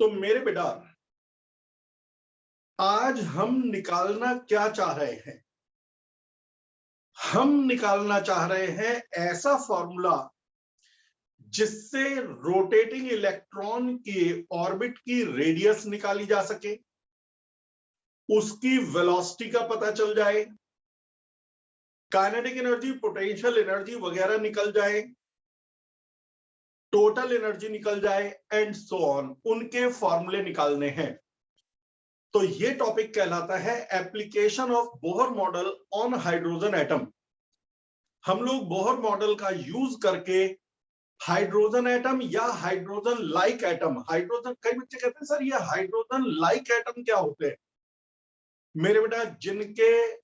तो मेरे बेटा, आज हम निकालना क्या चाह रहे हैं? हम निकालना चाह रहे हैं ऐसा फॉर्मूला जिससे रोटेटिंग इलेक्ट्रॉन की ऑर्बिट की रेडियस निकाली जा सके, उसकी वेलोसिटी का पता चल जाए, काइनेटिक एनर्जी, पोटेंशियल एनर्जी वगैरह निकल जाए, टोटल एनर्जी निकल जाए, एंड सो ऑन। उनके फॉर्मूले निकालने हैं। तो ये टॉपिक कहलाता है application of Bohr model on hydrogen atom. हम लोग बोहर मॉडल का यूज करके हाइड्रोजन एटम या हाइड्रोजन लाइक एटम, हाइड्रोजन, कई बच्चे कहते हैं सर ये हाइड्रोजन लाइक एटम क्या होते हैं? मेरे बेटा, जिनके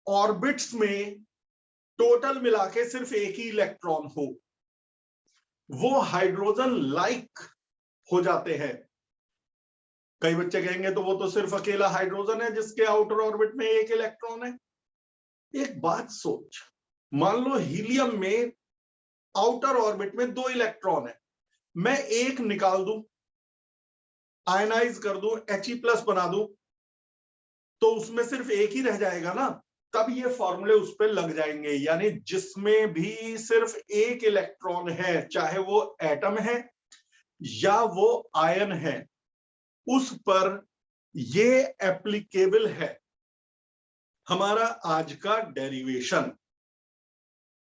ऑर्बिट्स में टोटल मिला के सिर्फ एक ही इलेक्ट्रॉन हो, वो हाइड्रोजन लाइक हो जाते हैं। कई बच्चे कहेंगे तो वो तो सिर्फ अकेला हाइड्रोजन है जिसके आउटर ऑर्बिट में एक इलेक्ट्रॉन है। एक बात सोच, मान लो हीलियम में आउटर ऑर्बिट में 2 इलेक्ट्रॉन है, मैं एक निकाल दूं, आयनाइज कर दूं, He+ बना दूं, तो उसमें सिर्फ एक ही रह जाएगा ना। तब ये फॉर्मूले उस पर लग जाएंगे। यानी जिसमें भी सिर्फ एक इलेक्ट्रॉन है, चाहे वो एटम है या वो आयन है, उस पर ये एप्लीकेबल है हमारा आज का डेरिवेशन।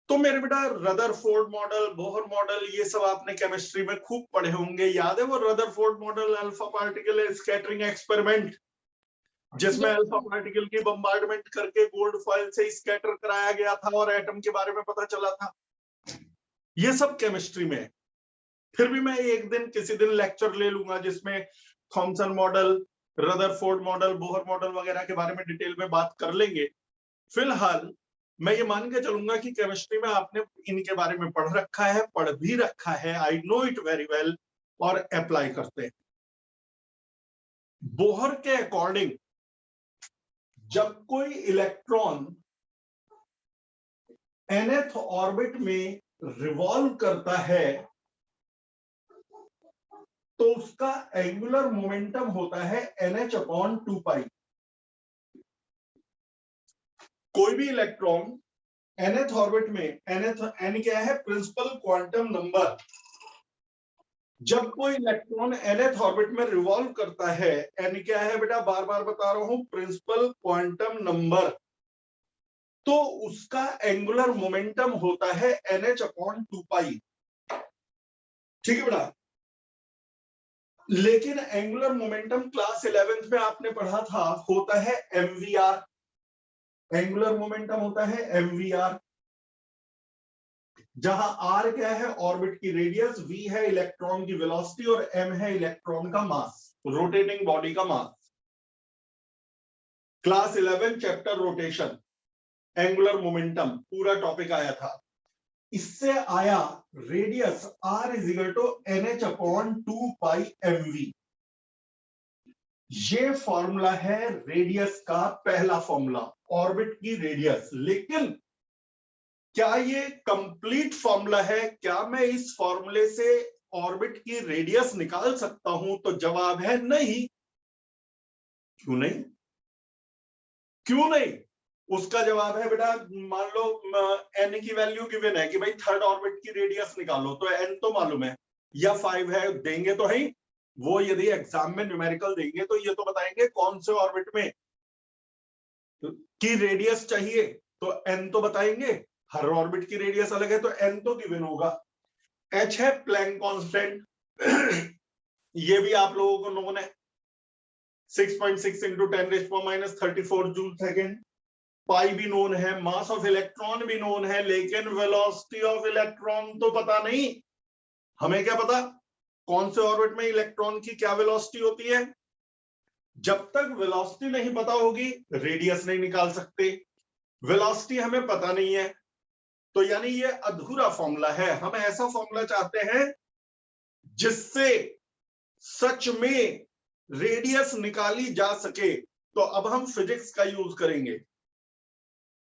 तो मेरे बेटा, रदरफोर्ड मॉडल, बोहर मॉडल, ये सब आपने केमिस्ट्री में खूब पढ़े होंगे। याद है वो Rutherford model, alpha particle scattering experiment, जिसमें अल्फा पार्टिकल की बम्बार्डमेंट करके गोल्ड फॉइल से स्कैटर कराया गया था और एटम के बारे में पता चला था। ये सब केमिस्ट्री में। फिर भी मैं एक दिन किसी दिन लेक्चर ले लूंगा जिसमें Thompson model, Rutherford model, Bohr model वगैरह के बारे में डिटेल में बात कर लेंगे। फिलहाल मैं ये मान के चलूंगा कि केमिस्ट्री में आपने इनके बारे में पढ़ रखा है, पढ़ भी रखा है, I know it very well, और अप्लाई करते हैं। बोहर के अकॉर्डिंग जब कोई इलेक्ट्रॉन nth ऑर्बिट में रिवॉल्व करता है तो उसका एंगुलर मोमेंटम होता है nh/2π। कोई भी इलेक्ट्रॉन nth ऑर्बिट में, n क्या है? Principal quantum number. जब कोई इलेक्ट्रॉन nth ऑर्बिट में रिवॉल्व करता है, n क्या है बेटा? बार बार बता रहा हूं, प्रिंसिपल क्वांटम नंबर। तो उसका एंगुलर मोमेंटम होता है nh/2π। ठीक है बेटा। लेकिन एंगुलर मोमेंटम क्लास 11th में आपने पढ़ा था, होता है mvr। एंगुलर मोमेंटम होता है mvr, जहां r क्या है? ऑर्बिट की रेडियस, v है इलेक्ट्रॉन की वेलोसिटी और m है इलेक्ट्रॉन का मास, रोटेटिंग बॉडी का mass. Class 11 chapter rotation, angular momentum पूरा टॉपिक आया था। इससे आया रेडियस r = nh/2πmv। ये फॉर्मूला है रेडियस का, पहला फॉर्मूला, ऑर्बिट की रेडियस। लेकिन क्या ये कंप्लीट फॉर्मूला है? क्या मैं इस फॉर्मूले से ऑर्बिट की रेडियस निकाल सकता हूं? तो जवाब है नहीं। क्यों नहीं? क्यों नहीं? उसका जवाब है बेटा, मान लो n की वैल्यू गिवन है कि भाई थर्ड ऑर्बिट की रेडियस निकालो, तो n तो मालूम है या 5 है, देंगे तो है। वो यदि एग्जाम में न्यूमेरिकल देंगे तो ये तो बताएंगे कौन से ऑर्बिट में की रेडियस चाहिए, तो n तो बताएंगे। हर ऑर्बिट की रेडियस अलग है तो n तो गिवन होगा। h है प्लैंक कांस्टेंट, ये भी आप लोगों को नोन है, 6.6 × 10⁻34 जूल सेकेंड। पाई भी नोन है, मास ऑफ इलेक्ट्रॉन भी नोन है, लेकिन वेलोसिटी ऑफ इलेक्ट्रॉन तो पता नहीं। हमें क्या पता कौन से ऑर्बिट में इलेक्ट्रॉन की क्या वेलोसिटी होती है? जब तक वेलोसिटी नहीं पता होगी, रेडियस नहीं निकाल सकते। वेलोसिटी हमें पता नहीं है, तो यानी ये अधूरा फॉर्मूला है। हम ऐसा फॉर्मूला चाहते हैं जिससे सच में रेडियस निकाली जा सके। तो अब हम फिजिक्स का यूज करेंगे।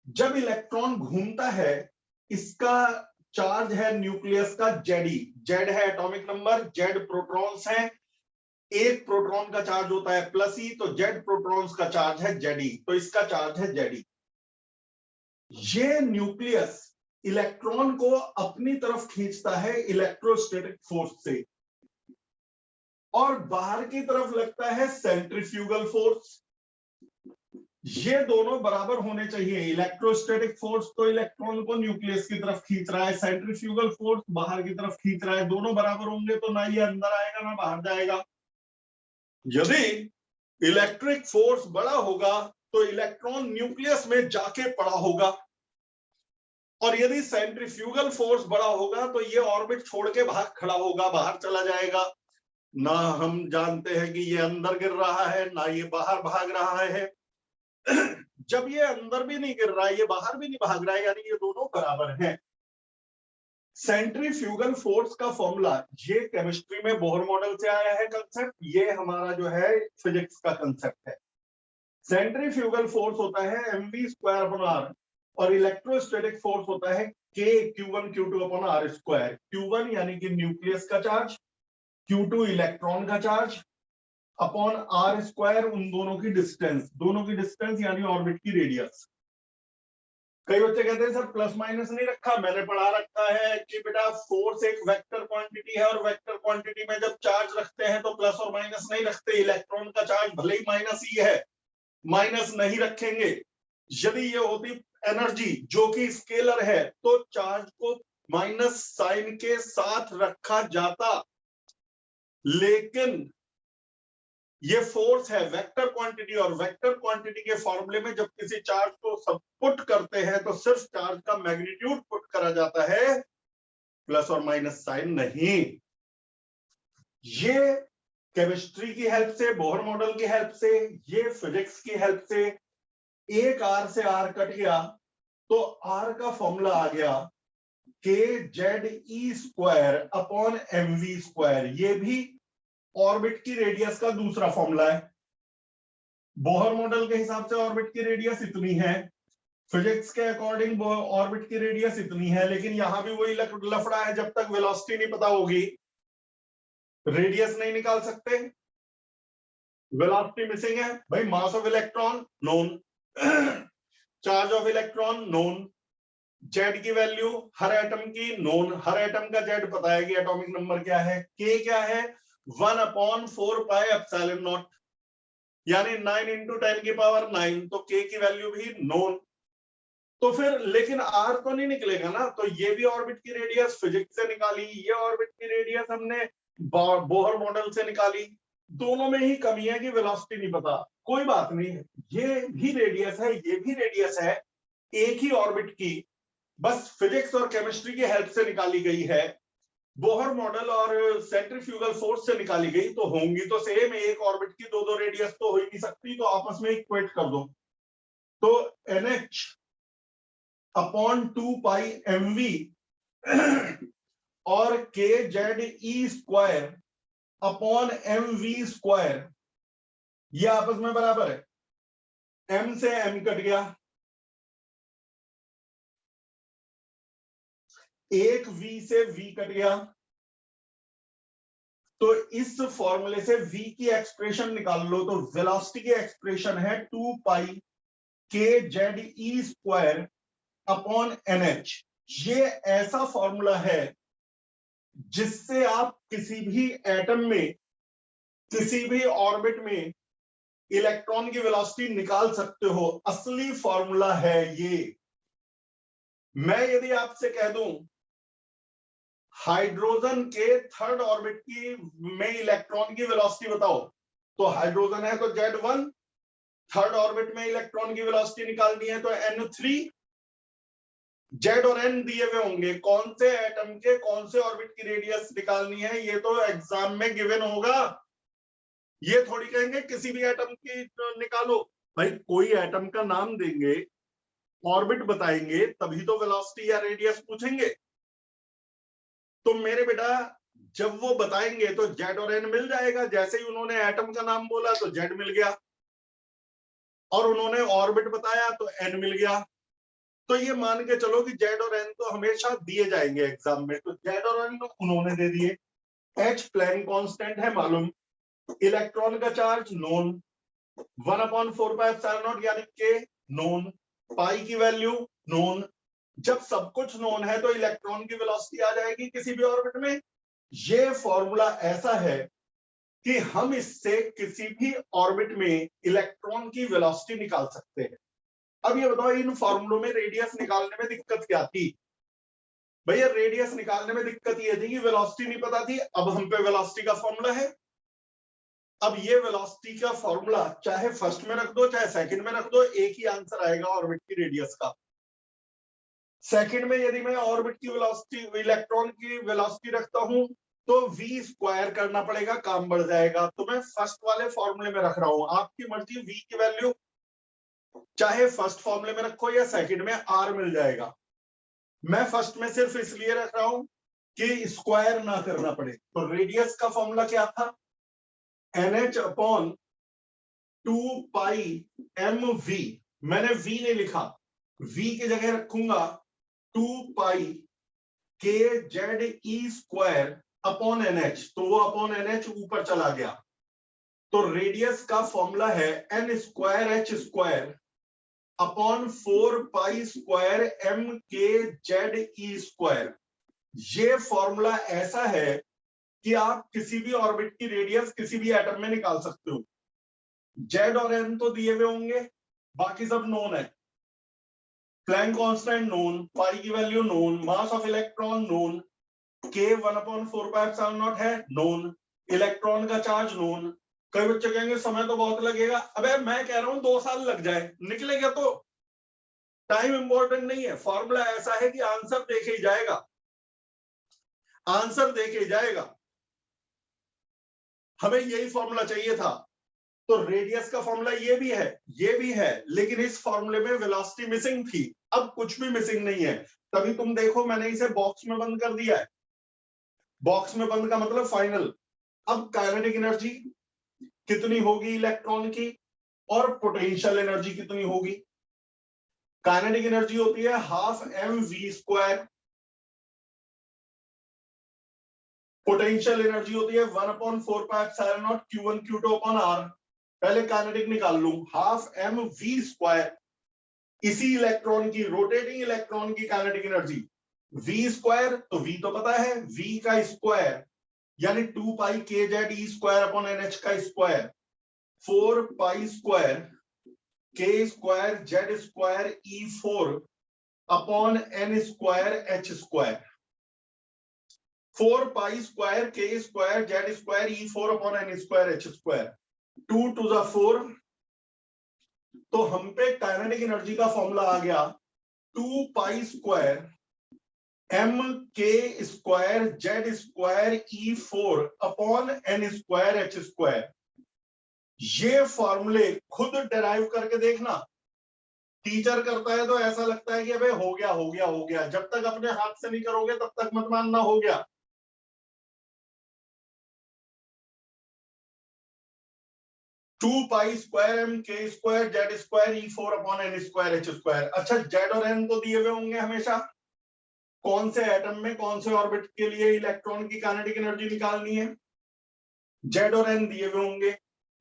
जब इलेक्ट्रॉन घूमता है, इसका चार्ज है न्यूक्लियस का Ze, Z है एटॉमिक नंबर, Z प्रोटॉन्स हैं, एक प्रोटॉन का चार्ज होता है प्लस ई, तो जेड प्रोटॉन्स का चार्ज है जेड ई, तो इसका चार्ज है जेड ई। ये न्यूक्लियस इलेक्ट्रॉन को अपनी तरफ खींचता है इलेक्ट्रोस्टैटिक फोर्स से, और बाहर की तरफ लगता है सेंट्रीफ्यूगल फोर्स। ये दोनों बराबर होने चाहिए। इलेक्ट्रोस्टैटिक फोर्स तो इलेक्ट्रॉन को न्यूक्लियस की तरफ खींच रहा है, सेंट्रीफ्यूगल फोर्स बाहर की तरफ खींच रहा है। दोनों बराबर होंगे तो ना ये अंदर आएगा ना बाहर जाएगा। यदि इलेक्ट्रिक फोर्स बड़ा होगा तो इलेक्ट्रॉन न्यूक्लियस में जाके पड़ा होगा, और यदि सेंट्रीफ्यूगल फोर्स बड़ा होगा तो ये ऑर्बिट छोड़ के भाग खड़ा होगा, बाहर चला जाएगा। ना हम जानते हैं कि ये अंदर गिर रहा है ना ये बाहर भाग रहा है। जब ये अंदर भी नहीं गिर रहा है, ये बाहर भी नहीं भाग रहा है, यानी ये दोनों बराबर हैं। सेंट्रीफ्यूगल फोर्स का फॉर्मूला, ये केमिस्ट्री में बोहर मॉडल से आया है कंसेप्ट, ये हमारा जो है फिजिक्स का कंसेप्ट है। सेंट्रीफ्यूगल फोर्स होता है mv स्क्वायर अपॉन आर, और इलेक्ट्रोस्टैटिक फोर्स होता है k q1 q2 upon are square. q1 यानी कि न्यूक्लियस का चार्ज, q2 इलेक्ट्रॉन का चार्ज अपॉन आर स्क्वायर, उन दोनों की डिस्टेंस यानी ऑर्बिट की रेडियस। कई बच्चे कहते हैं सर प्लस माइनस नहीं रखा, मैंने पढ़ा रखा है कि बेटा फोर्स एक वेक्टर क्वांटिटी है, और वेक्टर क्वांटिटी में जब चार्ज रखते हैं तो प्लस और माइनस नहीं रखते। इलेक्ट्रॉन का चार्ज भले ही माइनस ही है, माइनस नहीं रखेंगे। यदि ये होती एनर्जी जो कि स्केलर है तो चार्ज को माइनस साइन के साथ रखा जाता, लेकिन ये फोर्स है वेक्टर क्वांटिटी, और वेक्टर क्वांटिटी के फॉर्मूले में जब किसी चार्ज को सब पुट करते हैं तो सिर्फ चार्ज का मैग्नीट्यूड पुट करा जाता है, प्लस और माइनस साइन नहीं। ये केमिस्ट्री की हेल्प से, बोहर मॉडल की हेल्प से, ये फिजिक्स की हेल्प से, एक आर से आर कट गया तो आर का फॉर्मूला आ गया के जेड ई square upon M V square. ये भी ऑर्बिट की रेडियस का दूसरा फॉर्मूला है। बोहर मॉडल के हिसाब से ऑर्बिट की रेडियस इतनी है, फिजिक्स के अकॉर्डिंग ऑर्बिट की रेडियस इतनी है, लेकिन यहां भी वही लफड़ा है, जब तक वेलोसिटी नहीं पता होगी रेडियस नहीं निकाल सकते। वेलोसिटी मिसिंग है भाई, mass of electron known, charge of electron known, Z की वैल्यू हर एटम की नोन, हर एटम का जेड पता है कि एटॉमिक नंबर क्या है, के क्या है 1/4 पाई एप्सिलॉन नॉट, यानी 9 × 10 की पावर 9, तो के की वैल्यू भी नोन। तो फिर लेकिन आर तो नहीं निकलेगा ना, तो ये भी ऑर्बिट की रेडियस फिजिक्स से निकाली, ये ऑर्बिट की रेडियस हमने बोहर मॉडल से निकाली। दोनों में ही कमी है कि वेलोसिटी नहीं पता, कोई बात नहीं, ये भी रेडियस है ये भी रेडियस है, एक ही ऑर्बिट की, बस फिजिक्स और केमिस्ट्री की हेल्प से निकाली गई है। बोहर मॉडल और सेंट्रीफ्यूगल फोर्स से निकाली गई, तो होंगी तो सेम, एक ऑर्बिट की दो रेडियस तो हो ही नहीं सकती, तो आपस में इक्वेट कर दो। तो NH अपॉन 2 पाई mv और के जेड ई स्क्वायर अपॉन mv स्क्वायर, ये आपस में बराबर है, m से m कट गया, एक v से v कट गया, तो इस फॉर्मूले से v की एक्सप्रेशन निकाल लो, तो वेलोसिटी की एक्सप्रेशन है 2 पाई के जेड ई स्क्वायर अपॉन NH। ये ऐसा फॉर्मूला है जिससे आप किसी भी एटम में, किसी भी ऑर्बिट में इलेक्ट्रॉन की वेलोसिटी निकाल सकते हो, असली फॉर्मूला है ये। मैं यदि आपसे कह दूं हाइड्रोजन के थर्ड ऑर्बिट की में इलेक्ट्रॉन की वेलोसिटी बताओ, तो हाइड्रोजन है तो Z1, थर्ड ऑर्बिट में इलेक्ट्रॉन की वेलोसिटी निकालनी है तो N3, जेड और एन दिए हुए होंगे, कौन से एटम के कौन से ऑर्बिट की रेडियस निकालनी है ये तो एग्जाम में गिवन होगा। ये थोड़ी कहेंगे किसी भी एटम की निकालो, भाई कोई एटम का नाम देंगे, ऑर्बिट बताएंगे, तभी तो वेलोसिटी या रेडियस पूछेंगे। तो मेरे बेटा जब वो बताएंगे तो जेड और एन मिल जाएगा, जैसे ही उन्होंने एटम का नाम बोला तो जेड मिल गया, और उन्होंने ऑर्बिट बताया तो एन मिल गया। तो ये मान के चलो कि जेड और एन तो हमेशा दिए जाएंगे एग्जाम में, तो जेड और एन उन्होंने दे दिए। एच प्लैंक कांस्टेंट है मालूम, इलेक्ट्रॉन का चार्ज नोन, 1/4πε0 यानी के नोन, पाई की वैल्यू नोन। जब सब कुछ नोन है तो इलेक्ट्रॉन की वेलोसिटी आ जाएगी किसी भी ऑर्बिट में। ये फॉर्मूला ऐसा है कि हम इससे किसी भी ऑर्बिट में इलेक्ट्रॉन की वेलोसिटी निकाल सकते हैं। अब ये बताओ इन फॉर्मूलों में रेडियस निकालने में दिक्कत क्या थी? भैया रेडियस निकालने में दिक्कत ये थी कि वेलोसिटी नहीं पता थी। अब हम पे वेलोसिटी का फॉर्मूला है। अब ये वेलोसिटी का फॉर्मूला चाहे फर्स्ट में रख दो चाहे सेकंड में रख दो, एक ही आंसर आएगा ऑर्बिट की रेडियस का। सेकंड में यदि मैं ऑर्बिट की वेलोसिटी, इलेक्ट्रॉन की वेलोसिटी रखता हूं तो v स्क्वायर करना पड़ेगा, काम बढ़ जाएगा। तो मैं फर्स्ट वाले फॉर्मूले में रख रहा हूं, आपकी मर्जी, v की वैल्यू चाहे फर्स्ट फॉर्मूले में रखो या सेकंड में, r मिल जाएगा। मैं फर्स्ट में सिर्फ इसलिए रख रहा हूं कि स्क्वायर ना करना पड़े। तो रेडियस का फॉर्मूला क्या था? NH/2 पाई mv। मैंने v नहीं लिखा, v की जगह रखूंगा 2 पाई के जेड ई स्क्वायर अपॉन NH। तो वो अपॉन NH ऊपर चला गया। तो रेडियस का फॉर्मूला है n square h square upon 4 pi square m के जेड ई स्क्वायर। ये फॉर्मूला ऐसा है कि आप किसी भी ऑर्बिट की रेडियस किसी भी एटम में निकाल सकते हो। जेड और एन तो दिए हुए होंगे, बाकी सब नोन है। प्लैंक कांस्टेंट नोन, पाई की value known, mass of electron known, के 1/4πε0 है नोन, इलेक्ट्रॉन का चार्ज नोन। कई बच्चे कहेंगे समय तो बहुत लगेगा। अबे मैं कह रहा हूं 2 साल लग जाए, निकलेगा तो। टाइम इंपॉर्टेंट नहीं है, फॉर्मूला ऐसा है कि आंसर देखे ही जाएगा, आंसर देखे ही जाएगा। हमें यही फॉर्मूला चाहिए था। तो रेडियस का फॉर्मूला ये भी है, लेकिन इस फॉर्मूले में वेलोसिटी मिसिंग थी। अब कुछ भी मिसिंग नहीं है, तभी तुम देखो मैंने इसे बॉक्स में बंद कर दिया है। बॉक्स में बंद का मतलब फाइनल। अब काइनेटिक एनर्जी कितनी होगी इलेक्ट्रॉन की और पोटेंशियल एनर्जी कितनी होगी? काइनेटिक एनर्जी होती है half mv square, potential energy होती है 1/4πε0 q1 q2 अपॉन r। पहले काइनेटिक निकाल लूं, हाफ mv स्क्वायर, इसी इलेक्ट्रॉन की, रोटेटिंग इलेक्ट्रॉन की काइनेटिक एनर्जी v स्क्वायर। तो v तो पता है, v का स्क्वायर यानी 2 पाई के जेड ई स्क्वायर अपॉन NH का square, 4 pi square k square Z square E4 upon n square h square, 4 pi square k square Z square E4 upon n square h square, 2 to the 4। तो हम पे kinetic energy का formula आ गया 2 pi square m k square Z square E4 upon n square h square. ये फॉर्मूले खुद derive करके देखना। टीचर करता है तो ऐसा लगता है कि अबे हो गया हो गया हो गया, जब तक अपने हाथ से नहीं करोगे तब तक मत मानना हो गया। To pi square m k square Z square E4 upon n square h square. अच्छा जेड और n तो दिए हुए होंगे हमेशा, कौन से एटम में कौन से ऑर्बिट के लिए इलेक्ट्रॉन की काइनेटिक एनर्जी निकालनी है, जेड और n दिए हुए होंगे।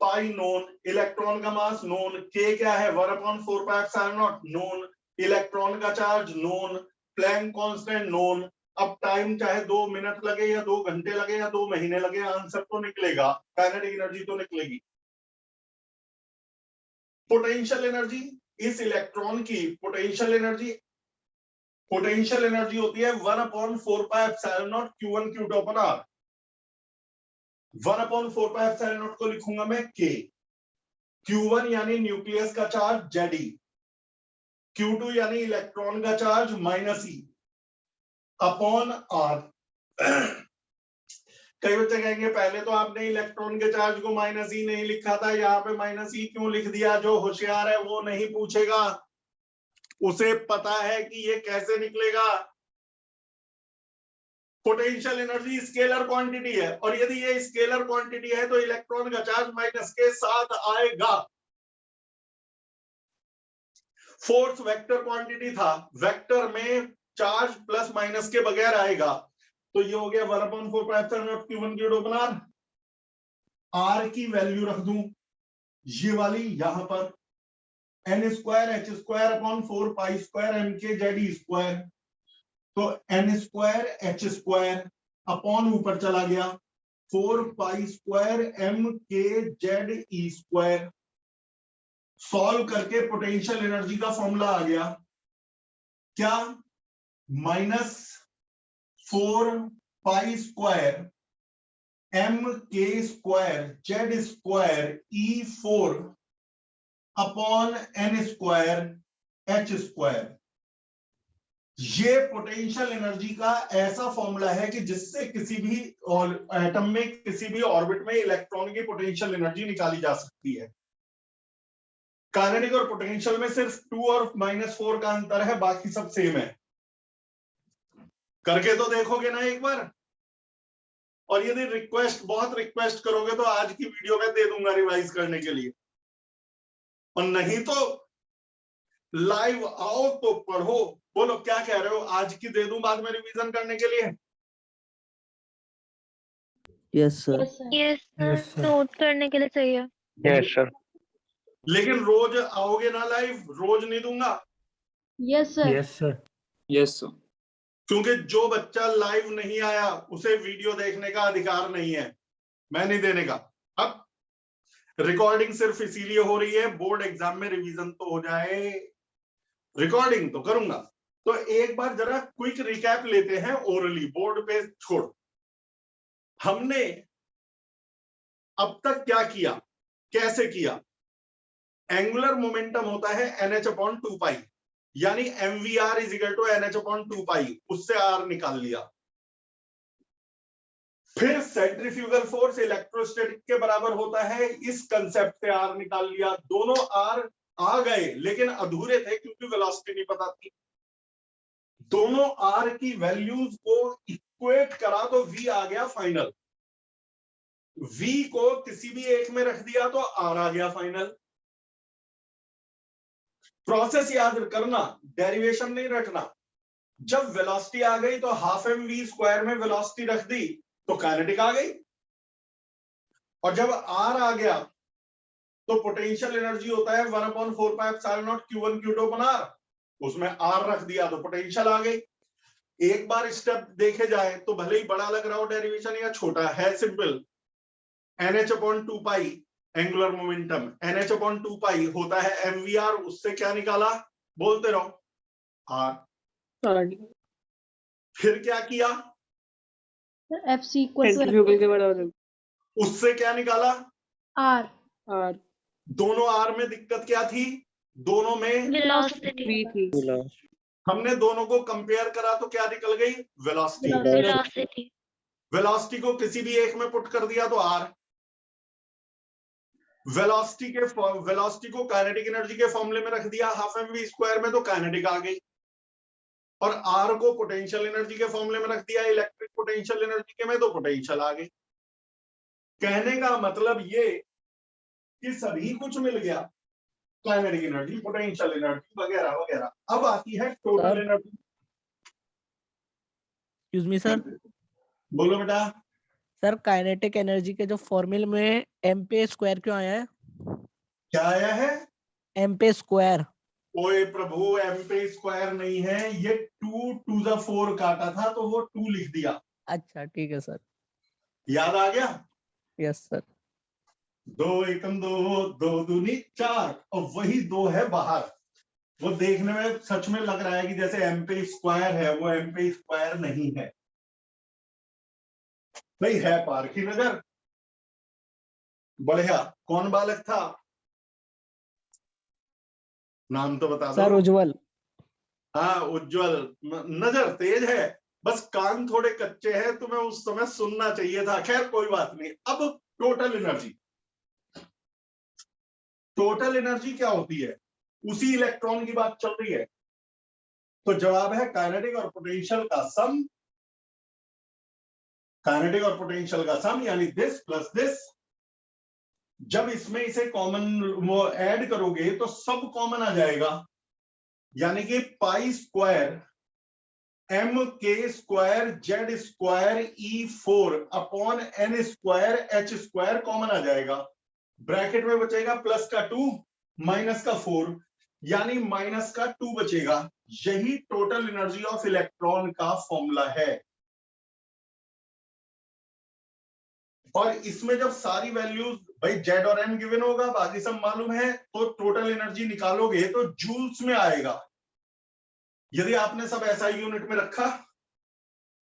पाई नोन, इलेक्ट्रॉन का मास नोन, के क्या है 1/4πε0 नोन, इलेक्ट्रॉन का charge known, Planck constant known. अब टाइम चाहे 2 मिनट लगे या 2 घंटे लगे या 2 महीने लगे, आंसर तो निकलेगा, काइनेटिक एनर्जी तो निकलेगी। पोटेंशियल एनर्जी, इस इलेक्ट्रॉन की पोटेंशियल एनर्जी होती है 1/4πε0 q1 q2 अपॉन r। 1/4πε0 को लिखूंगा मैं k, q1 यानी न्यूक्लियस का चार्ज Ze, q2 यानी इलेक्ट्रॉन का चार्ज -e अपॉन r। कई बच्चे कहेंगे पहले तो आपने इलेक्ट्रॉन के चार्ज को -e नहीं लिखा था, यहाँ पे -e क्यों लिख दिया? जो होशियार है वो नहीं पूछेगा, उसे पता है कि ये कैसे निकलेगा। पोटेंशियल एनर्जी स्केलर क्वांटिटी है, और यदि ये स्केलर क्वांटिटी है तो इलेक्ट्रॉन का चार्ज माइनस के साथ आएगा। फोर्स वेक्टर क्वांटिटी था, वेक्टर में चार्ज प्लस माइनस के बगैर आएगा। तो ये हो गया 1/4πε0 q1 q2 upon r। R की वैल्यू रख दूं ये वाली यहां पर, N square H square upon 4 pi square M K Z ई स्क्वायर, तो N square H square upon ऊपर चला गया 4 pi square M K Z ई स्क्वायर। सॉल्व करके पोटेंशियल एनर्जी का फॉर्मूला आ गया क्या, -4 पाई स्क्वायर एम के square Z square E 4 upon N square H square. ये पोटेंशियल एनर्जी का ऐसा फॉर्मूला है कि जिससे किसी भी एटम में किसी भी ऑर्बिट में इलेक्ट्रॉन की पोटेंशियल एनर्जी निकाली जा सकती है। काइनेटिक और पोटेंशियल में सिर्फ 2 और -4 का अंतर है, बाकी सब सेम है। करके तो देखोगे ना एक बार, और यदि बहुत रिक्वेस्ट करोगे तो आज की वीडियो में दे दूंगा रिवाइज करने के लिए, और नहीं तो लाइव आओ तो पढ़ो। बोलो क्या कह रहे हो, आज की दे दूं बाद में रिवीजन करने के लिए? Yes sir. Yes sir, note करने के लिए चाहिए। Yes sir. लेकिन रोज आओगे ना लाइव, रोज नहीं दूंगा। Yes sir. Yes sir. Yes sir. क्योंकि जो बच्चा लाइव नहीं आया उसे वीडियो देखने का अधिकार नहीं है, मैं नहीं देने का। अब रिकॉर्डिंग सिर्फ इसीलिए हो रही है बोर्ड एग्जाम में रिवीजन तो हो जाए, रिकॉर्डिंग तो करूंगा। तो एक बार जरा क्विक रिकैप लेते हैं ओरली, बोर्ड पे छोड़। हमने अब तक क्या किया, कैसे किया? एंगुलर मोमेंटम होता है NH/2 पाई, यानी MVR is equal to NH/2 pi, उससे R निकाल लिया। फिर सेंट्रीफ्यूगल फोर्स इलेक्ट्रोस्टैटिक के बराबर होता है, इस कंसेप्ट से R निकाल लिया। दोनों R आ गए लेकिन अधूरे थे क्योंकि वेलोसिटी नहीं पता थी। दोनों R की वैल्यूज को इक्वेट करा तो V आ गया फाइनल। V को किसी भी एक में रख दिया तो R आ गया फाइनल। प्रोसेस याद करना, डेरिवेशन नहीं रखना। जब वेलोसिटी आ गई तो हाफ mv स्क्वायर में वेलोसिटी रख दी तो काइनेटिक आ गई, और जब R आ गया तो पोटेंशियल एनर्जी होता है 1/4 pi epsilon not Q1 Q2 upon R, उसमें R रख दिया तो पोटेंशियल आ गई। एक बार स्टेप देखे जाए तो भले ही बड़ा लग रहा हो डेरिवेशन या छोटा है, सिंपल। NH/2 पाई एंगुलर मोमेंटम, NH/2 पाई होता है MVR, उससे क्या निकाला, बोलते रहो, R। फिर क्या किया, FC इक्वल टू सेंट्रीफ्यूगल के बराबर उससे क्या निकाला, R। आर दोनों R में दिक्कत क्या थी, दोनों में वेलोसिटी। वी थी। हमने दोनों को कंपेयर करा तो क्या निकल गई, वेलोसिटी। वेलोसिटी। वेलोसिटी को किसी भी एक में पुट कर दिया तो R। वेलोसिटी को काइनेटिक एनर्जी के फॉर्मूले में रख दिया हाफ mv स्क्वायर में तो काइनेटिक आ गई, और R को पोटेंशियल एनर्जी के फॉर्मूले में रख दिया इलेक्ट्रिक पोटेंशियल एनर्जी के में तो पोटेंशियल आ गई। कहने का मतलब ये कि सभी कुछ मिल गया, काइनेटिक एनर्जी, पोटेंशियल एनर्जी वगैरह वगैरह। अब आती है total energy. Excuse me sir. बोलो बेटा। सर काइनेटिक एनर्जी के जो फॉर्मूले में एम पे स्क्वायर क्यों आया है? क्या आया है? एम पे स्क्वायर। ओए प्रभु, एम पे स्क्वायर नहीं है, ये 2 to the 4 काटा था तो वो 2 लिख दिया। अच्छा ठीक है सर। याद आ गया? Yes sir. 2 एकम 2, 2 दूनी 4, और वही 2 है बाहर। वो देखने में सच में लग रहा है कि जैसे एम पे स्क्वायर है, वो एम पे स्क्वायर नहीं है भाई, है पार की नजर। बढ़िया। कौन बालक था, नाम तो बता दो। सर उज्जवल। हाँ उज्जवल, नजर तेज है, बस कान थोड़े कच्चे हैं, तुम्हें उस समय सुनना चाहिए था। खैर कोई बात नहीं। अब टोटल एनर्जी, टोटल एनर्जी क्या होती है, उसी इलेक्ट्रॉन की बात चल रही है, तो जवाब है काइनेटिक और पोटेंशियल का सम। काइनेटिक और पोटेंशियल का सम यानी दिस प्लस दिस। जब इसमें इसे कॉमन ऐड करोगे तो सब कॉमन आ जाएगा, यानी कि पाई स्क्वायर एम के square Z square E4 upon N square H square common आ जाएगा, ब्रैकेट में बचेगा प्लस का 2 माइनस का 4 यानी माइनस का 2 बचेगा। यही टोटल एनर्जी ऑफ इलेक्ट्रॉन का फॉर्मूला है। और इसमें जब सारी वैल्यूज भाई जेड और एम गिवन होगा, बाकी सब मालूम है, तो टोटल एनर्जी निकालोगे तो जूल्स में आएगा। यदि आपने सब ऐसा यूनिट में रखा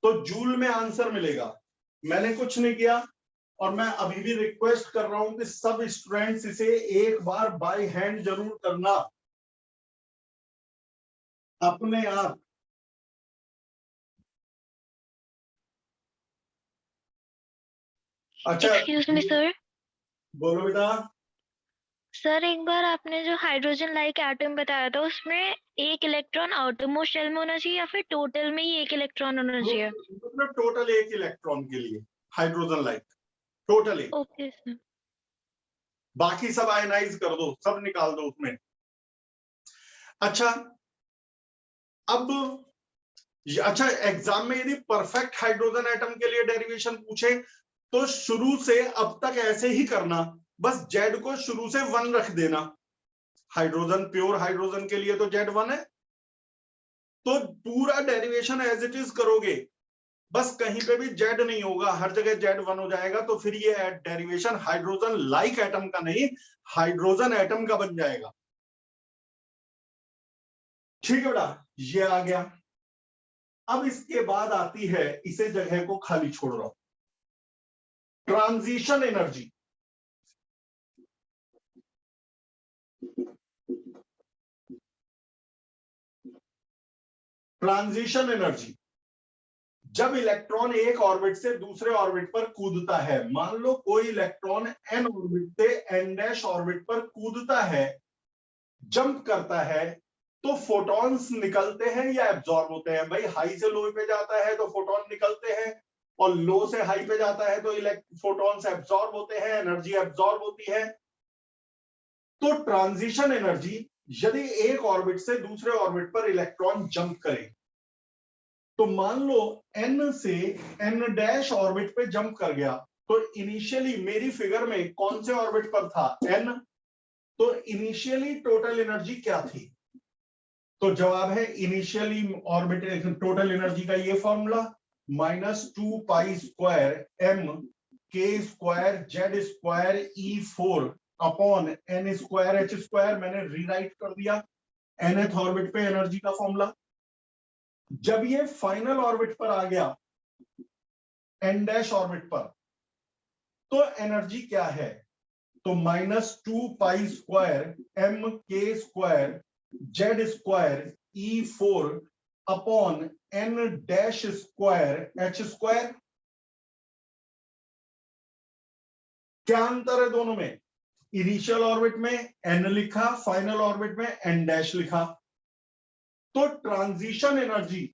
तो जूल में आंसर मिलेगा। मैंने कुछ नहीं किया और मैं अभी भी रिक्वेस्ट कर रहा हूं कि सब स्टूडेंट्स इसे एक बार बाय हैंड जरूर करना अपने आप। अच्छा एक्सक्यूज मी सर। बोलो बेटा। सर एक बार आपने जो हाइड्रोजन लाइक एटम बताया था उसमें एक इलेक्ट्रॉन आउटरमोस्ट शेल में होना चाहिए या फिर टोटल में ही एक इलेक्ट्रॉन होना चाहिए? मतलब टोटल एक इलेक्ट्रॉन के लिए हाइड्रोजन लाइक टोटल एक, ओके सर। बाकी सब आयनाइज कर दो, सब निकाल दो उसमें। अच्छा अब अच्छा एग्जाम में यदि परफेक्ट हाइड्रोजन एटम के लिए डेरिवेशन पूछे तो शुरू से अब तक ऐसे ही करना, बस जेड को शुरू से 1 रख देना। हाइड्रोजन प्योर हाइड्रोजन के लिए तो जेड 1 है, तो पूरा डेरिवेशन एज इट इज करोगे, बस कहीं पे भी जेड नहीं होगा, हर जगह जेड 1 हो जाएगा। तो फिर ये डेरिवेशन हाइड्रोजन लाइक एटम का नहीं, हाइड्रोजन एटम का बन जाएगा। ठीक है बेटा, ये आ गया। अब इसके बाद आती है, इसे जगह को खाली छोड़ रहा हूं, ट्रांजिशन एनर्जी। ट्रांजिशन एनर्जी जब इलेक्ट्रॉन एक ऑर्बिट से दूसरे ऑर्बिट पर कूदता है, मान लो कोई इलेक्ट्रॉन एन ऑर्बिट से एन डैश ऑर्बिट पर कूदता है, जंप करता है, तो फोटॉन्स निकलते हैं या एब्जॉर्ब होते हैं? भाई हाई से लो पे जाता है तो फोटॉन निकलते हैं, और लो से हाई पे जाता है तो फोटॉन्स एब्जॉर्ब होते हैं, एनर्जी एब्जॉर्ब होती है। तो ट्रांजिशन एनर्जी, यदि एक ऑर्बिट से दूसरे ऑर्बिट पर इलेक्ट्रॉन जंप करे, तो मान लो एन से एन डैश ऑर्बिट पे जंप कर गया, तो इनिशियली मेरी फिगर में कौन से ऑर्बिट पर था? एन। तो इनिशियली टोटल एनर्जी क्या थी? तो जवाब है इनिशियली ऑर्बिट टोटल एनर्जी का ये फॉर्मूला -2 पाई स्क्वायर एम के square Z square E4 upon N square H square. मैंने रीराइट कर दिया nth ऑर्बिट पे एनर्जी का फॉर्मूला। जब ये फाइनल ऑर्बिट पर आ गया, एन डैश ऑर्बिट पर, तो एनर्जी क्या है? तो -2 पाई स्क्वायर एम के square Z square E4 upon n dash square H square. क्या अंतर है दोनों में? इनिशियल ऑर्बिट में एन लिखा, फाइनल ऑर्बिट में एन डैश लिखा। तो ट्रांजिशन एनर्जी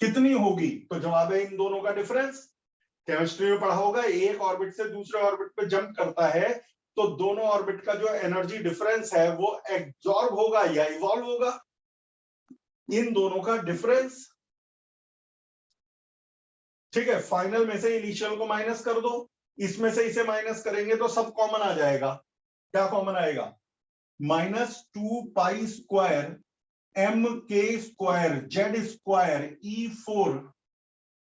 कितनी होगी? तो जवाब है इन दोनों का डिफरेंस। केमिस्ट्री में पढ़ा होगा, एक ऑर्बिट से दूसरे ऑर्बिट पे जंप करता है तो दोनों ऑर्बिट का जो एनर्जी डिफरेंस है वो एब्जॉर्ब होगा या इवॉल्व होगा, इन दोनों का डिफरेंस। ठीक है, फाइनल में से इनिशियल को माइनस कर दो, इसमें से इसे माइनस करेंगे तो सब कॉमन आ जाएगा। क्या कॉमन आएगा? -2 पाई स्क्वायर एम के square Z square E4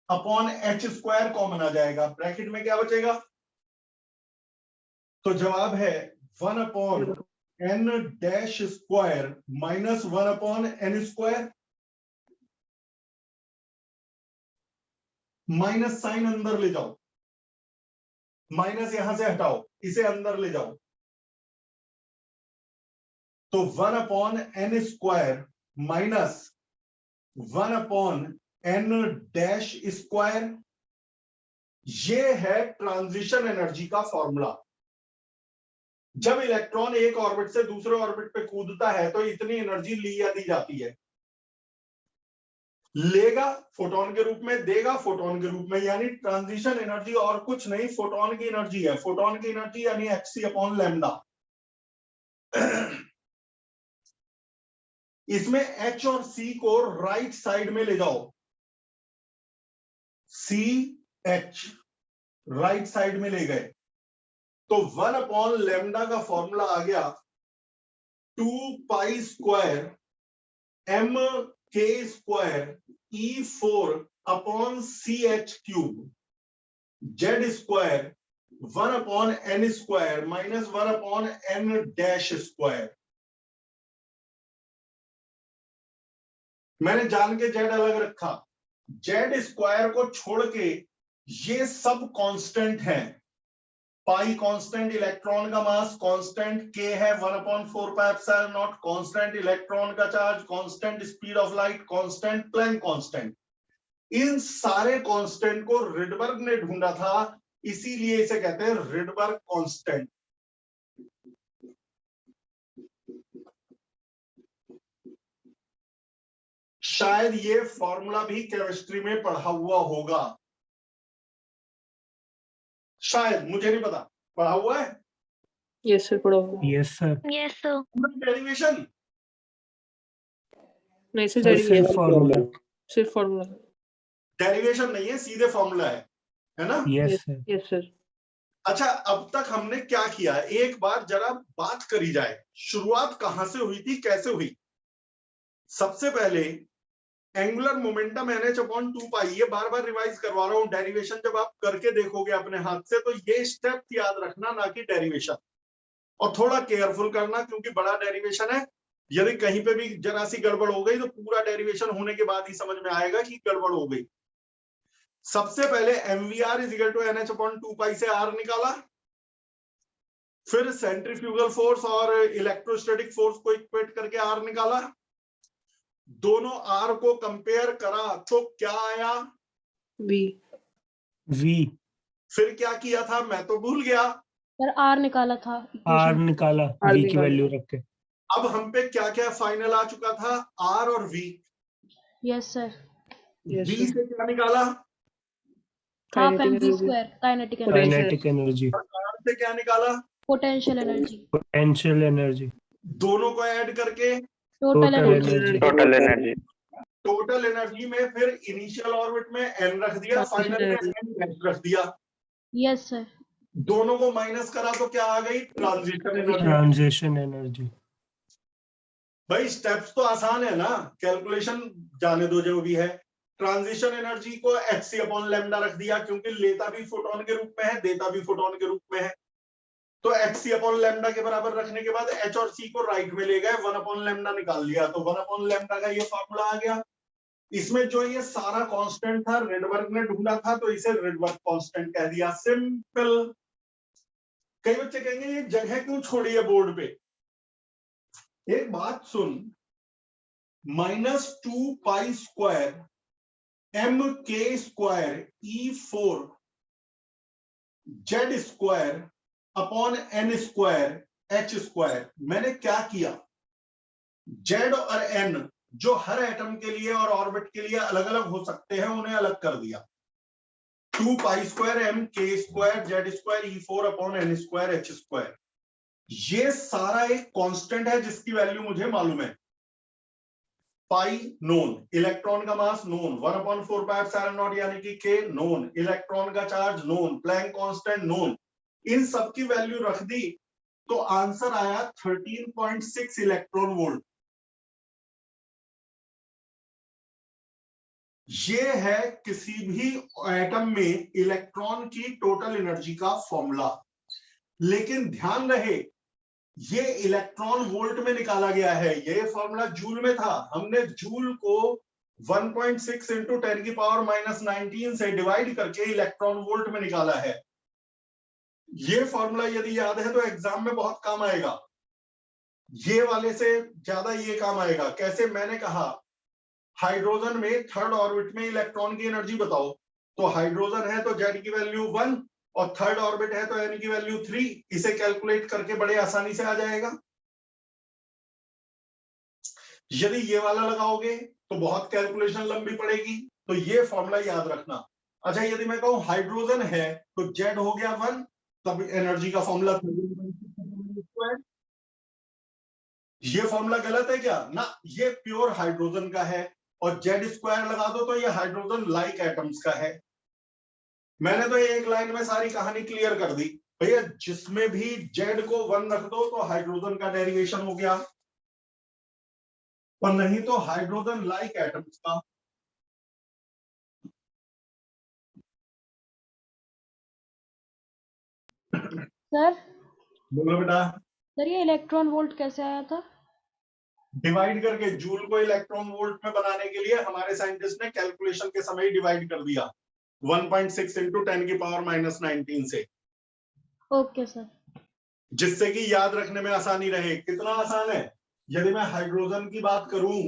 upon h square common आ जाएगा। ब्रैकेट में क्या बचेगा? तो जवाब है 1 upon n dash square -1 upon N square. Minus sign अंदर ले जाओ, माइनस यहां से हटाओ, इसे अंदर ले जाओ, तो 1 upon N square minus 1 upon n dash square. ये है ट्रांजिशन एनर्जी का फॉर्मूला। जब इलेक्ट्रॉन एक ऑर्बिट से दूसरे ऑर्बिट पे कूदता है तो इतनी एनर्जी ली या दी जाती है। लेगा फोटोन के रूप में, देगा फोटोन के रूप में, यानी ट्रांजिशन एनर्जी और कुछ नहीं, फोटोन की एनर्जी है। फोटोन की एनर्जी यानी hc अपॉन लैम्डा। इसमें H और C को राइट साइड में ले जाओ, CH राइट साइड में ले गए तो 1/λ का फॉर्मूला आ गया 2 pi square mk² E4/CH³ Z² 1/n² minus 1/n-²। मैंने जान के Z अलग रखा, Z² को छोड़ के ये सब कांस्टेंट है। पाई कांस्टेंट, इलेक्ट्रॉन का मास कांस्टेंट, k है 1/4πε0, कांस्टेंट इलेक्ट्रॉन का charge, constant speed of light, constant Planck constant. इन सारे कांस्टेंट को रिडबर्ग ने ढूंढा था, इसीलिए इसे कहते हैं रिडबर्ग कांस्टेंट। शायद ये फॉर्मूला भी केमिस्ट्री में पढ़ा हुआ होगा, शायद, मुझे नहीं पता। पढ़ा हुआ है? यस सर, पढ़ा हुआ है। Yes sir. Yes sir. Derivation नहीं सर, सिर्फ डेरिवेशन फॉर्मूला। सिर्फ फॉर्मूला। डेरिवेशन नहीं है, सीधे फॉर्मूला है ना? Yes sir. Yes sir. अच्छा, अब तक हमने क्या किया, एक बार जरा बात करी जाए, शुरुआत कहां से हुई थी, कैसे हुई। सबसे पहले एंगुलर मोमेंटम NH/2 पाई, ये बार बार रिवाइज करवा रहा हूं, डेरिवेशन जब आप करके देखोगे अपने हाथ से तो ये स्टेप याद रखना, ना कि डेरिवेशन, और थोड़ा केयरफुल करना क्योंकि बड़ा डेरिवेशन है। यदि कहीं पे भी जरा सी गड़बड़ हो गई तो पूरा डेरिवेशन होने के बाद ही समझ में आएगा कि गड़बड़ हो गई। सबसे पहले MVR = NH/2 पाई से R निकाला, फिर सेंट्रीफ्यूगल फोर्स और इलेक्ट्रोस्टैटिक फोर्स को इक्वेट करके R निकाला, दोनों R को कंपेयर करा तो क्या आया, V। फिर क्या किया था मैं तो भूल गया, सर R निकाला था, R equation। निकाला, R V की निकाला। वैल्यू रख के। अब हम पे क्या क्या फाइनल आ चुका था, R और V। Yes sir. Yes V sir. से क्या निकाला, half Kinetic mv energy। Square kinetic energy. Kinetic energy, और R से क्या निकाला, पोटेंशियल एनर्जी। पोटेंशियल एनर्जी, दोनों को ऐड करके total total energy. Energy. Total energy. Total energy में फिर इनिशियल ऑर्बिट में n रख दिया, फाइनल में n रख दिया, यस सर। दोनों को माइनस करा तो क्या आ गई, ट्रांजिशन एनर्जी। Transition energy. भाई स्टेप्स तो आसान है ना, कैलकुलेशन जाने दो जो भी है। ट्रांजिशन एनर्जी को hc/λ रख दिया क्योंकि लेता भी फोटोन के रूप में है, देता भी फोटोन के रूप में है, तो hc/λ के बराबर रखने के बाद h और c को राइट में ले गए, 1/λ निकाल लिया, तो 1/λ का ये फॉर्मूला आ गया। इसमें जो ये सारा कांस्टेंट था रिडबर्ग ने ढूंढा था, तो इसे रिडबर्ग कांस्टेंट कह दिया, सिंपल। कई बच्चे कहेंगे ये जगह क्यों छोड़ी है बोर्ड पे, एक बात सुन, -2 pi square mk² E4 Z² n² मैंने क्या किया, Z और n जो हर एटम के लिए और ऑर्बिट के लिए अलग अलग हो सकते हैं उन्हें अलग कर दिया। 2 pi square mk² Z² E4 n² h²। ये सारा एक कांस्टेंट है जिसकी वैल्यू मुझे मालूम है। पाई नोन, इलेक्ट्रॉन का मास नोन, 1/4πε0 यानी कि k नोन, इलेक्ट्रॉन का charge known, Planck constant known, इन सब की वैल्यू रख दी तो आंसर आया 13.6 इलेक्ट्रॉन वोल्ट। ये है किसी भी एटम में इलेक्ट्रॉन की टोटल एनर्जी का फॉर्मूला। लेकिन ध्यान रहे ये इलेक्ट्रॉन वोल्ट में निकाला गया है, ये फॉर्मूला जूल में था, हमने जूल को 1.6 इंटू 10⁻⁻19 से डिवाइड करके इलेक्ट्रॉन वोल्ट में निकाला है। ये फॉर्मूला यदि याद है तो एग्जाम में बहुत काम आएगा, ये वाले से ज्यादा ये काम आएगा। कैसे, मैंने कहा हाइड्रोजन में थर्ड ऑर्बिट में इलेक्ट्रॉन की एनर्जी बताओ, तो हाइड्रोजन है तो Z की वैल्यू 1 और थर्ड ऑर्बिट है तो N की वैल्यू 3, इसे कैलकुलेट करके बड़े आसानी से आ जाएगा। यदि ये वाला लगाओगे तो बहुत कैलकुलेशन लंबी पड़ेगी, तो ये फॉर्मूला याद रखना। अच्छा, यदि मैं कहूं हाइड्रोजन है तो Z हो गया 1, तब एनर्जी का फॉर्मूला 13.6 ये फॉर्मूला गलत है क्या? ना, ये प्योर हाइड्रोजन का है, और जेड स्क्वायर लगा दो तो ये हाइड्रोजन लाइक एटम्स का है। मैंने तो एक लाइन में सारी कहानी क्लियर कर दी भैया, जिसमें भी जेड को 1 रख दो तो हाइड्रोजन का डेरिवेशन हो गया, और नहीं तो हाइड्रोजन लाइक एटम्स का। सर बोलो बेटा। सर ये इलेक्ट्रॉन वोल्ट कैसे आया था? डिवाइड करके, जूल को इलेक्ट्रॉन वोल्ट में बनाने के लिए हमारे साइंटिस्ट ने कैलकुलेशन के समय ही डिवाइड कर दिया 1.6 इंटू 10⁻⁻19 से, ओके सर। जिससे कि याद रखने में आसानी रहे। कितना आसान है? यदि मैं हाइड्रोजन की बात करूं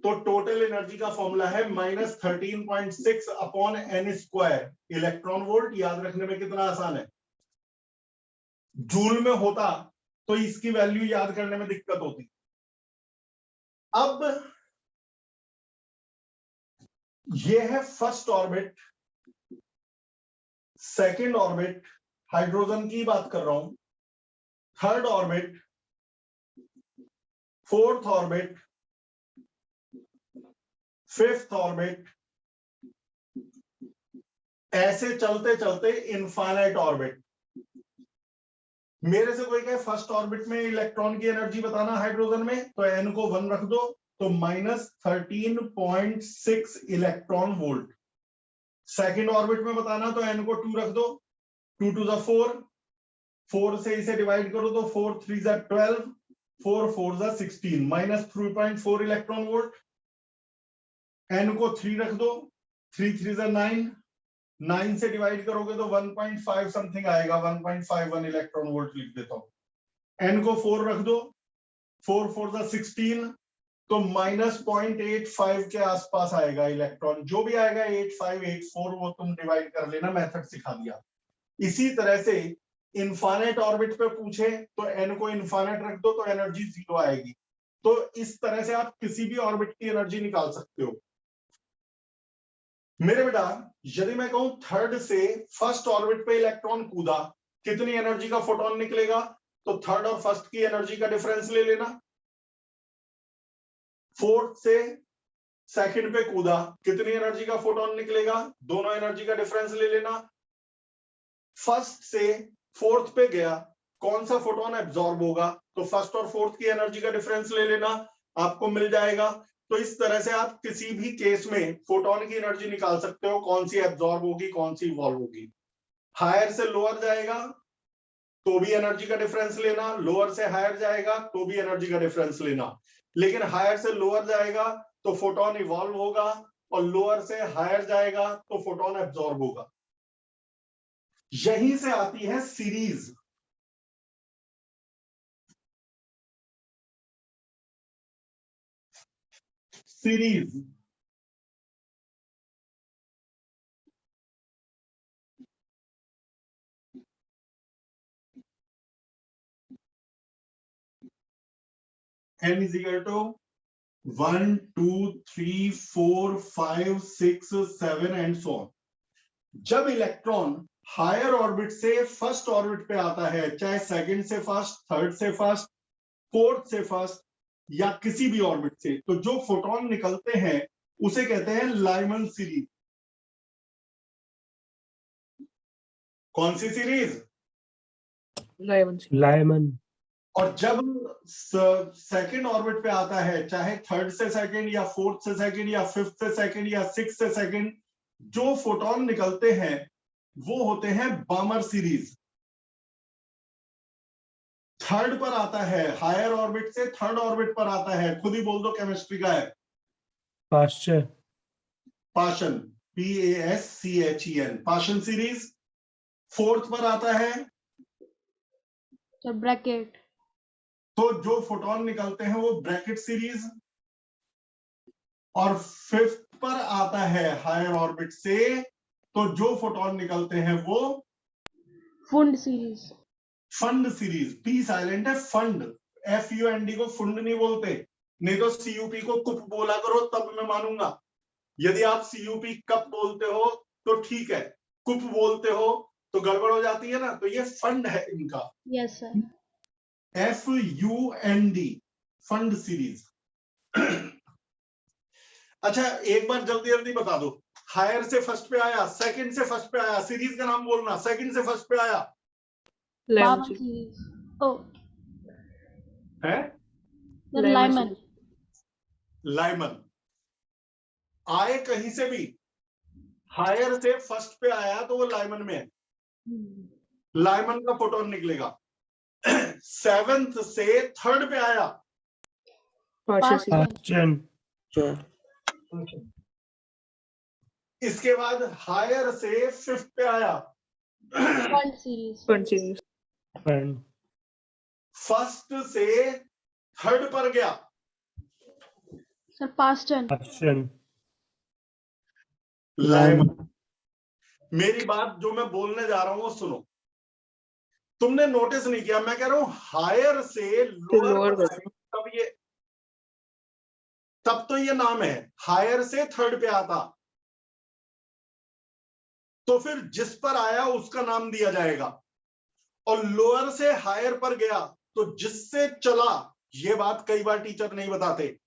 तो टोटल एनर्जी का फॉर्मूला है -13.6 upon n square electron volt. याद रखने में कितना आसान है। जूल में होता तो इसकी वैल्यू याद करने में दिक्कत होती। अब ये है first orbit, second orbit, hydrogen की बात कर रहा हूं, third orbit, fourth orbit, fifth orbit, ऐसे चलते चलते इनफाइनाइट ऑर्बिट। मेरे से कोई कहे फर्स्ट ऑर्बिट में इलेक्ट्रॉन की एनर्जी बताना हाइड्रोजन में, तो n को 1 रख दो तो -13.6 इलेक्ट्रॉन वोल्ट। सेकंड ऑर्बिट में बताना तो n को 2 रख दो, 2 to the 4, 4 से इसे डिवाइड करो तो 4 3 जा 12, 4 4 जा 16, -3.4 इलेक्ट्रॉन वोल्ट। n को 3 रख दो, 3 3 जा 9, 9 से डिवाइड करोगे तो 1.5 समथिंग आएगा, 1.51 इलेक्ट्रॉन वोल्ट लिख देता हूं। n को 4 रख दो, 4 4 जा 16, तो -0.85 के आसपास आएगा इलेक्ट्रॉन। जो भी आएगा 8584 वो तुम डिवाइड कर लेना, मेथड सिखा दिया। इसी तरह से इनफाइनाइट ऑर्बिट पे पूछे तो n को इनफाइनाइट रख दो तो एनर्जी 0 आएगी। तो इस तरह से आप किसी भी ऑर्बिट की एनर्जी निकाल सकते हो। मेरे बेटा, यदि मैं कहूं थर्ड से फर्स्ट ऑर्बिट पे इलेक्ट्रॉन कूदा, कितनी एनर्जी का फोटोन निकलेगा? तो थर्ड और फर्स्ट की एनर्जी का डिफरेंस ले लेना। फोर्थ से सेकंड पे कूदा, कितनी एनर्जी का फोटोन निकलेगा? दोनों एनर्जी का डिफरेंस ले लेना। फर्स्ट से फोर्थ पे गया, कौन सा फोटोन एब्जॉर्ब होगा? तो फर्स्ट और फोर्थ की एनर्जी का डिफरेंस ले लेना, आपको मिल जाएगा। तो इस तरह से आप किसी भी केस में फोटोन की एनर्जी निकाल सकते हो, कौन सी एब्जॉर्ब होगी, कौन सी इवॉल्व होगी। हायर से लोअर जाएगा तो भी एनर्जी का डिफरेंस लेना, लोअर से हायर जाएगा तो भी एनर्जी का डिफरेंस लेना। लेकिन हायर से लोअर जाएगा तो फोटोन इवॉल्व होगा, और लोअर से हायर जाएगा तो फोटोन एब्जॉर्ब होगा। यहीं से आती है series. Series n is equal to 1 2 3 4 5 6 7 and so on. जब इलेक्ट्रॉन हायर ऑर्बिट से फर्स्ट ऑर्बिट पे आता है, चाहे सेकंड से फर्स्ट, थर्ड से फर्स्ट, फोर्थ से फर्स्ट, या किसी भी ऑर्बिट से, तो जो फोटोन निकलते हैं उसे कहते हैं लाइमन सीरीज। कौन सी सीरीज? लाइमन। और जब सेकंड ऑर्बिट पे आता है, चाहे थर्ड से सेकंड या फोर्थ से सेकंड या फिफ्थ से सेकंड या सिक्स से सेकंड, जो फोटोन निकलते हैं वो होते हैं बामर सीरीज। थर्ड पर आता है, हायर ऑर्बिट से थर्ड ऑर्बिट पर आता है, खुद ही बोल दो केमिस्ट्री का है, Pasteur. Paschen, PASCHEN, Paschen series. Fourth पर आता है सर ब्रैकेट। तो जो फोटोन निकलते हैं वो ब्रैकेट सीरीज। और फिफ्थ पर आता है हायर ऑर्बिट से, तो जो फोटोन निकलते हैं वो Pfund series. Pfund series. P silent है, फंड, FUND को फुंड नहीं बोलते, नहीं तो CUP को कुप बोला करो तब मैं मानूंगा। यदि आप CUP कप बोलते हो तो ठीक है, कुप बोलते हो तो गड़बड़ हो जाती है ना। तो ये फंड है इनका। Yes sir. FUND, fund series. अच्छा एक बार जल्दी जल्दी बता दो, हायर से फर्स्ट पे आया, सेकंड से फर्स्ट पे आया, सीरीज का नाम बोलना, सेकंड से फर्स्ट पे आया Lemon series. Oh, है sir, lemon. लाइमन। आए कहीं से भी, हायर से फर्स्ट पे आया तो वो लाइमन में है, लाइमन का फोटोन निकलेगा। सेवेंथ से थर्ड पे आया, Question. इसके बाद हायर से फिफ्थ पे आया, Fund series. Fund. फर्स्ट से थर्ड पर गया, Sir, past tense. Question. Lyman. मेरी बात जो मैं बोलने जा रहा हूं वो सुनो, तुमने नोटिस नहीं किया, मैं कह रहा हूं हायर से लोअर पर आए, तब तो ये नाम है, हायर से थर्ड पे आता तो फिर जिस पर आया उसका नाम दिया जाएगा, और लोअर से हायर पर गया तो जिससे चला, ये बात कई बार टीचर नहीं बताते,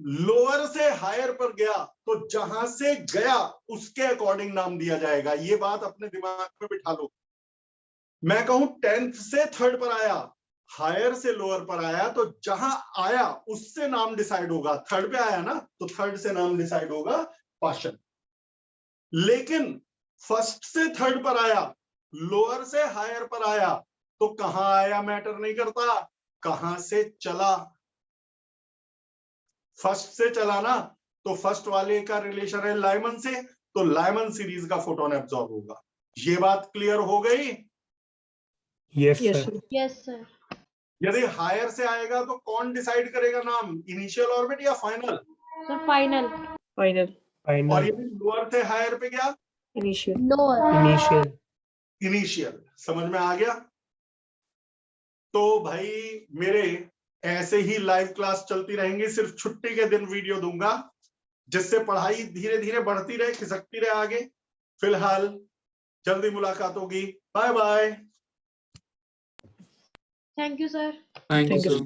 लोअर से हायर पर गया तो जहां से गया उसके अकॉर्डिंग नाम दिया जाएगा। ये बात अपने दिमाग में बिठा लो। मैं कहूं 10th से थर्ड पर आया, हायर से लोअर पर आया, तो जहां आया उससे नाम डिसाइड होगा। थर्ड पे आया ना, तो थर्ड से नाम डिसाइड होगा पार्षद। लेकिन फर्स्ट से थर्ड पर आया, लोअर से हायर पर आया, तो कहां आया मैटर नहीं करता, कहां से चला। फर्स्ट से चला ना, तो फर्स्ट वाले का रिलेशन है लाइमन से, तो लाइमन सीरीज का फोटोन एब्जॉर्ब होगा। ये बात क्लियर हो गई? Yes, sir. Yes, sir. यदि हायर से आएगा तो कौन डिसाइड करेगा नाम, इनिशियल ऑर्बिट या फाइनल? Sir, final. और Final. यदि लोअर से हायर पे गया, Lower. Initial. इनिशियल। समझ में आ गया? तो भाई मेरे ऐसे ही लाइव क्लास चलती रहेंगी, सिर्फ छुट्टी के दिन वीडियो दूंगा, जिससे पढ़ाई धीरे धीरे बढ़ती रहे, खिसकती रहे आगे। फिलहाल जल्दी मुलाकात होगी, bye bye. Thank you, sir. Thank you, sir.